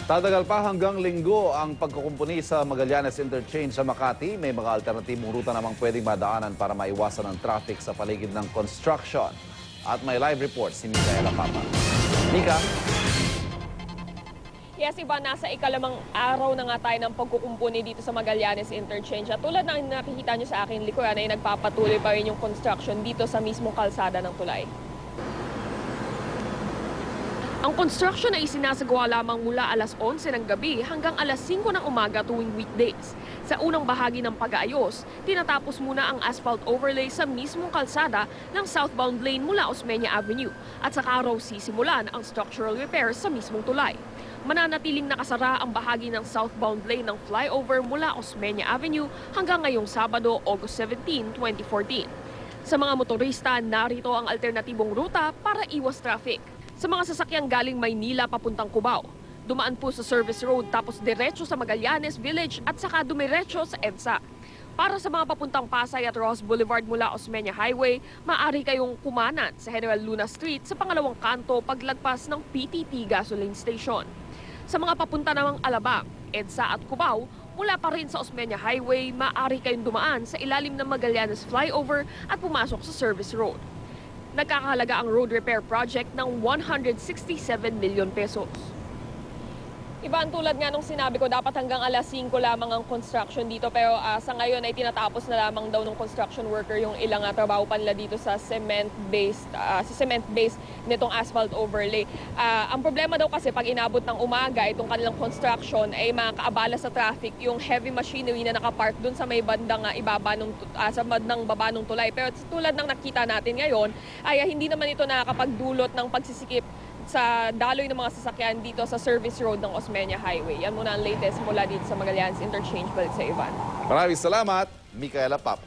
Tatagal pa hanggang Linggo ang pagkukumpuni sa Magallanes Interchange sa Makati. May mga alternatibong ruta namang pwedeng madaanan para maiwasan ang traffic sa paligid ng construction. At may live report si Micaela Papa. Mika? Yes, iba, nasa ikalamang araw na nga tayo ng pagkukumpuni dito sa Magallanes Interchange. At tulad ng nakikita nyo sa akin likuran ay nagpapatuloy pa rin yung construction dito sa mismong kalsada ng tulay. Ang construction ay isinasagawa lamang mula alas 11 ng gabi hanggang alas 5 ng umaga tuwing weekdays. Sa unang bahagi ng pag-aayos, tinatapos muna ang asphalt overlay sa mismong kalsada ng southbound lane mula Osmeña Avenue at saka raw sisimulan ang structural repairs sa mismong tulay. Mananatiling nakasara ang bahagi ng southbound lane ng flyover mula Osmeña Avenue hanggang ngayong Sabado, August 17, 2014. Sa mga motorista, narito ang alternatibong ruta para iwas traffic. Sa mga sasakyang galing Maynila papuntang Cubao, dumaan po sa Service Road tapos diretso sa Magallanes Village at saka dumiretso sa EDSA. Para sa mga papuntang Pasay at Ross Boulevard mula Osmeña Highway, maaari kayong kumanan sa General Luna Street sa pangalawang kanto paglagpas ng PTT Gasoline Station. Sa mga papunta namang Alabang, EDSA at Cubao, mula pa rin sa Osmeña Highway, maaari kayong dumaan sa ilalim ng Magallanes Flyover at pumasok sa Service Road. Nagkakahalaga ang road repair project ng 167 million pesos. Iba, tulad nga nung sinabi ko, dapat hanggang alas 5 lamang ang construction dito. Pero sa ngayon ay tinatapos na lamang daw ng construction worker yung ilang trabaho pa nila dito sa cement-based nitong asphalt overlay. Ang problema daw kasi pag inabot ng umaga itong kanilang construction ay makakaabala sa traffic yung heavy machinery na nakapark dun sa may bandang ibaba sa bandang baba ng tulay. Pero tulad ng nakita natin ngayon ay hindi naman ito nakakapagdulot ng pagsisikip sa daloy ng mga sasakyan dito sa service road ng Osmeña Highway. Yan muna ang latest mula dito sa Magallanes Interchange. Balik sa Ivan. Maraming salamat, Micaela Papa.